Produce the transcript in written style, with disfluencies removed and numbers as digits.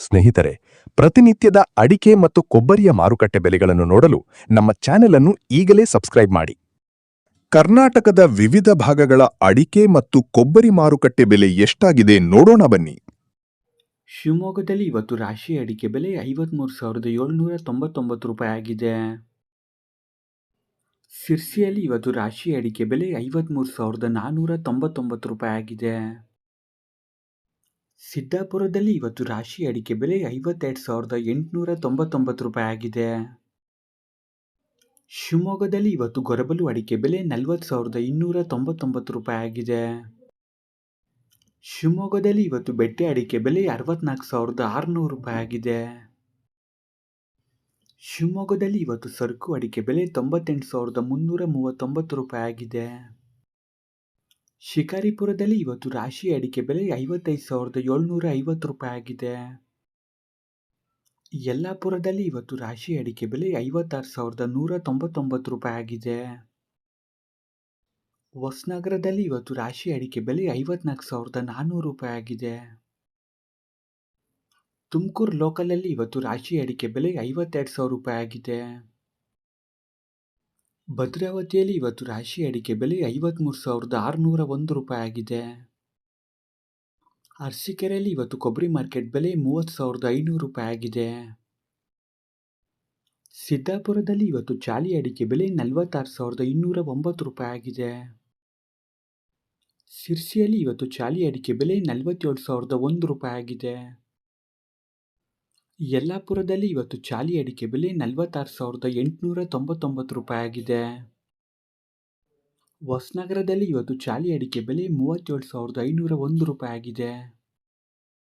ಸ್ನೇಹಿತರೆ, ಪ್ರತಿನಿತ್ಯದ ಅಡಿಕೆ ಮತ್ತು ಕೊಬ್ಬರಿಯ ಮಾರುಕಟ್ಟೆ ಬೆಲೆಗಳನ್ನು ನೋಡಲು ನಮ್ಮ ಚಾನೆಲ್ ಅನ್ನು ಈಗಲೇ ಸಬ್ಸ್ಕ್ರೈಬ್ ಮಾಡಿ. ಕರ್ನಾಟಕದ ವಿವಿಧ ಭಾಗಗಳ ಅಡಿಕೆ ಮತ್ತು ಕೊಬ್ಬರಿ ಮಾರುಕಟ್ಟೆ ಬೆಲೆ ಎಷ್ಟಾಗಿದೆ ನೋಡೋಣ ಬನ್ನಿ. ಶಿವಮೊಗ್ಗದಲ್ಲಿ ಇವತ್ತು ರಾಶಿ ಅಡಿಕೆ ಬೆಲೆ 53,799 ರೂಪಾಯಿ ಆಗಿದೆ. ಸಿರ್ಸಿಯಲ್ಲಿ ಇವತ್ತು ರಾಶಿ ಅಡಿಕೆ ಬೆಲೆ 53,499 ರೂಪಾಯಿ ಆಗಿದೆ. ಸಿದ್ದಾಪುರದಲ್ಲಿ ಇವತ್ತು ರಾಶಿ ಅಡಿಕೆ ಬೆಲೆ 52,899 ರೂಪಾಯಿ ಆಗಿದೆ. ಶಿವಮೊಗ್ಗದಲ್ಲಿ ಇವತ್ತು ಗೊರಬಲು ಅಡಿಕೆ ಬೆಲೆ 40,299 ರೂಪಾಯಿ ಆಗಿದೆ. ಶಿವಮೊಗ್ಗದಲ್ಲಿ ಇವತ್ತು ಬೆಟ್ಟೆ ಅಡಿಕೆ ಬೆಲೆ 64,600 ರೂಪಾಯಿ ಆಗಿದೆ. ಶಿವಮೊಗ್ಗದಲ್ಲಿ ಇವತ್ತು ಸರಕು ಅಡಿಕೆ ಬೆಲೆ 98,339 ರೂಪಾಯಿ ಆಗಿದೆ. ಶಿಕಾರಿಪುರದಲ್ಲಿ ಇವತ್ತು ರಾಶಿ ಅಡಿಕೆ ಬೆಲೆ 55,750 ರೂಪಾಯಿ ಆಗಿದೆ. ಯಲ್ಲಾಪುರದಲ್ಲಿ ಇವತ್ತು ರಾಶಿ ಅಡಿಕೆ ಬೆಲೆ 56,199 ರೂಪಾಯಿ ಆಗಿದೆ. ಹೊಸನಗರದಲ್ಲಿ ಇವತ್ತು ರಾಶಿ ಅಡಿಕೆ ಬೆಲೆ 54,400 ರೂಪಾಯಿ ಆಗಿದೆ. ತುಮಕೂರು ಲೋಕಲಲ್ಲಿ ಇವತ್ತು ರಾಶಿ ಅಡಿಕೆ ಬೆಲೆ 52,000 ರೂಪಾಯಿ ಆಗಿದೆ. ಭದ್ರಾವತಿಯಲ್ಲಿ ಇವತ್ತು ರಾಶಿ ಅಡಿಕೆ ಬೆಲೆ 53,601 ರೂಪಾಯಿ ಆಗಿದೆ. ಅರಸೀಕೆರೆಯಲ್ಲಿ ಇವತ್ತು ಕೊಬ್ಬರಿ ಮಾರ್ಕೆಟ್ ಬೆಲೆ 30,500 ರೂಪಾಯಿ ಆಗಿದೆ. ಸಿದ್ದಾಪುರದಲ್ಲಿ ಇವತ್ತು ಚಾಲಿ ಅಡಿಕೆ ಬೆಲೆ 46,209 ರೂಪಾಯಿ ಆಗಿದೆ. ಸಿರ್ಸಿಯಲ್ಲಿ ಇವತ್ತು ಚಾಲಿ ಅಡಿಕೆ ಬೆಲೆ 47,001 ರೂಪಾಯಿ ಆಗಿದೆ. ಯಲ್ಲಾಪುರದಲ್ಲಿ ಇವತ್ತು ಚಾಲಿ ಅಡಿಕೆ ಬೆಲೆ 46,899 ರೂಪಾಯಿ ಆಗಿದೆ. ಹೊಸನಗರದಲ್ಲಿ ಇವತ್ತು ಚಾಲಿ ಅಡಿಕೆ ಬೆಲೆ 37,501 ರೂಪಾಯಿ ಆಗಿದೆ.